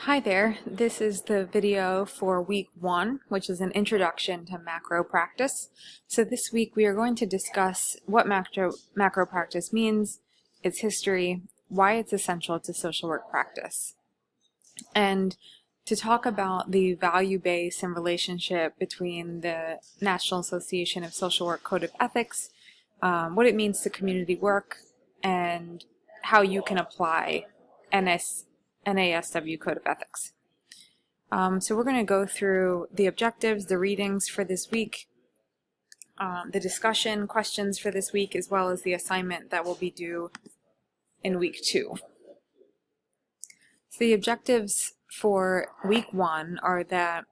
Hi there, this is the video for week 1, which is an introduction to macro practice. So this week we are going to discuss what macro practice means, its history, why it's essential to social work practice, and to talk about the value base and relationship between the National Association of Social Work Code of Ethics, what it means to community work, and how you can apply NASW Code of Ethics. So we're going to go through the objectives, the readings for this week, the discussion questions for this week, as well as the assignment that will be due in week 2. So the objectives for week 1 are that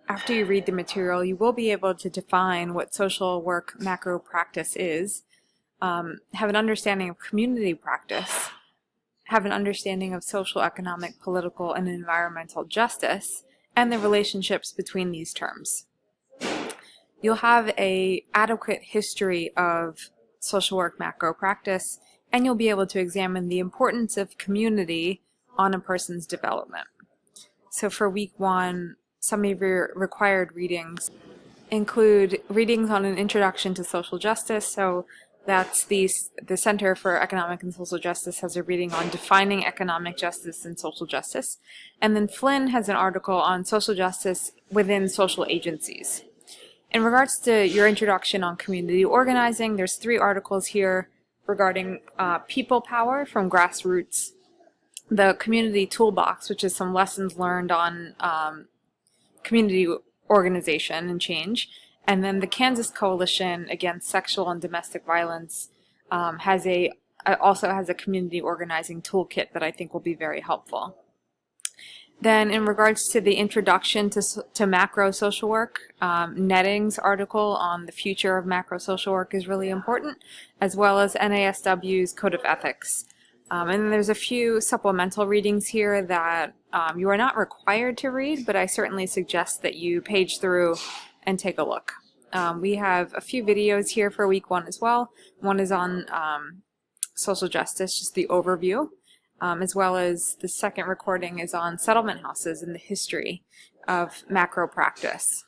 after you read the material, you will be able to define what social work macro practice is, have an understanding of community practice, have an understanding of social, economic, political, and environmental justice, and the relationships between these terms. You'll have an adequate history of social work macro practice, and you'll be able to examine the importance of community on a person's development. So for week 1, some of your required readings include readings on an introduction to social justice. So that's the Center for Economic and Social Justice has a reading on defining economic justice and social justice. And then Flynn has an article on social justice within social agencies. In regards to your introduction on community organizing, there's 3 articles here regarding people power from Grassroots, the Community Toolbox, which is some lessons learned on community organization and change, and then the Kansas Coalition Against Sexual and Domestic Violence also has a community organizing toolkit that I think will be very helpful. Then in regards to the introduction to macro social work, Netting's article on the future of macro social work is really important, as well as NASW's Code of Ethics. And there's a few supplemental readings here that you are not required to read, but I certainly suggest that you page through and take a look. We have a few videos here for week 1 as well. One is on social justice, just the overview, as well as the second recording is on settlement houses and the history of macro practice.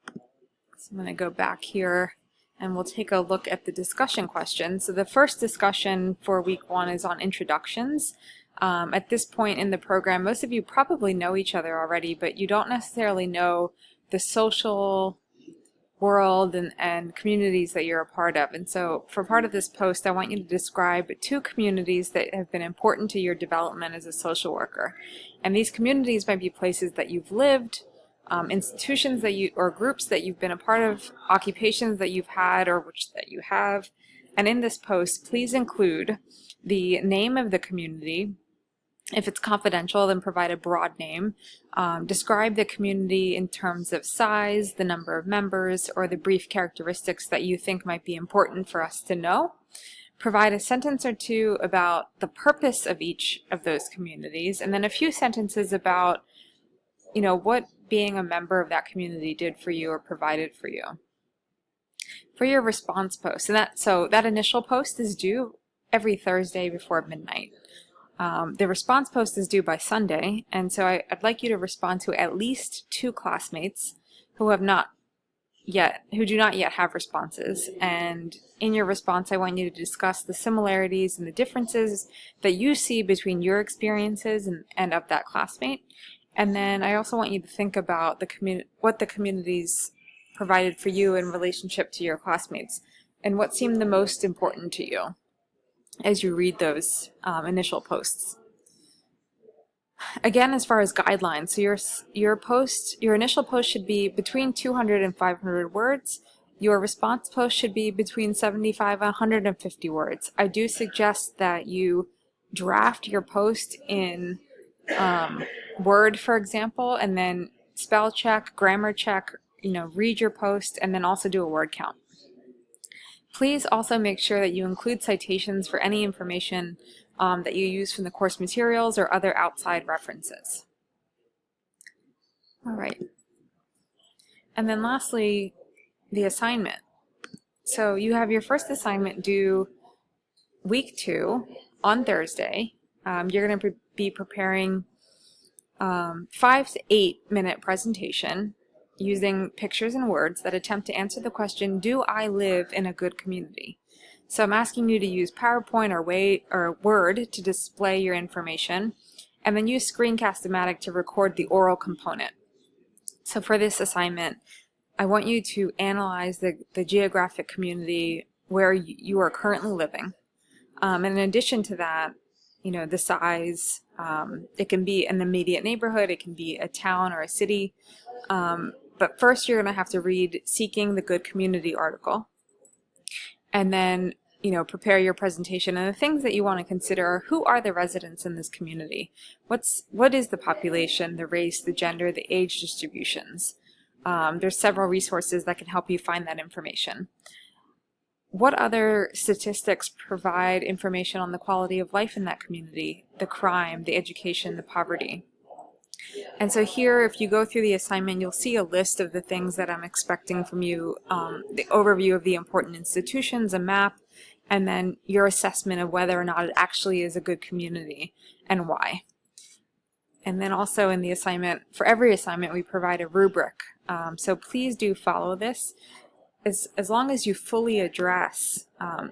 So I'm going to go back here and we'll take a look at the discussion questions. So the first discussion for week 1 is on introductions. At this point in the program, most of you probably know each other already, but you don't necessarily know the social world and communities that you're a part of. And so for part of this post, I want you to describe 2 communities that have been important to your development as a social worker. And these communities might be places that you've lived, institutions or groups that you've been a part of, occupations that you've had or that you have. And in this post, please include the name of the community. If it's confidential, then provide a broad name. Describe the community in terms of size, the number of members, or the brief characteristics that you think might be important for us to know. Provide a sentence or 2 about the purpose of each of those communities, and then a few sentences about, what being a member of that community did for you or provided for you. For your response post, so that initial post is due every Thursday before midnight. The response post is due by Sunday, and so I'd like you to respond to at least 2 classmates who do not yet have responses. And in your response, I want you to discuss the similarities and the differences that you see between your experiences and of that classmate. And then I also want you to think about what the communities provided for you in relationship to your classmates, and what seemed the most important to you as you read those initial posts. Again, as far as guidelines, so your initial post should be between 200 and 500 words. Your response post should be between 75 and 150 words. I do suggest that you draft your post in Word, for example, and then spell check, grammar check, read your post, and then also do a word count. Please also make sure that you include citations for any information that you use from the course materials or other outside references. All right. And then lastly, the assignment. So you have your first assignment due week 2 on Thursday. you're going to be preparing 5 to 8 minute presentation using pictures and words that attempt to answer the question, do I live in a good community? So I'm asking you to use PowerPoint or Word to display your information, and then use Screencast-O-Matic to record the oral component. So for this assignment, I want you to analyze the geographic community where you are currently living. And in addition to that, the size, it can be an immediate neighborhood, it can be a town or a city. But first you're going to have to read Seeking the Good Community article. And then, prepare your presentation. And the things that you want to consider are, who are the residents in this community? What is the population, the race, the gender, the age distributions? There's several resources that can help you find that information. What other statistics provide information on the quality of life in that community, the crime, the education, the poverty? And so here, if you go through the assignment, you'll see a list of the things that I'm expecting from you, the overview of the important institutions, a map, and then your assessment of whether or not it actually is a good community and why. And then also in the assignment, for every assignment, we provide a rubric. So please do follow this. As long as you fully address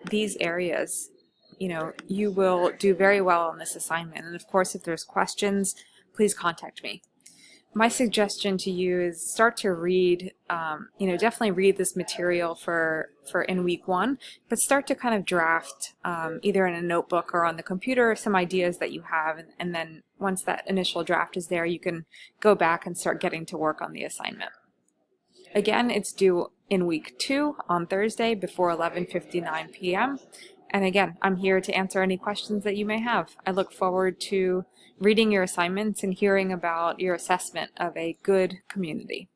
these areas, you will do very well on this assignment. And of course, if there's questions, please contact me. My suggestion to you is start to read, definitely read this material for in week 1, but start to kind of draft either in a notebook or on the computer some ideas that you have, and then once that initial draft is there, you can go back and start getting to work on the assignment. Again, it's due in week 2 on Thursday before 11:59 p.m. And again, I'm here to answer any questions that you may have. I look forward to reading your assignments and hearing about your assessment of a good community.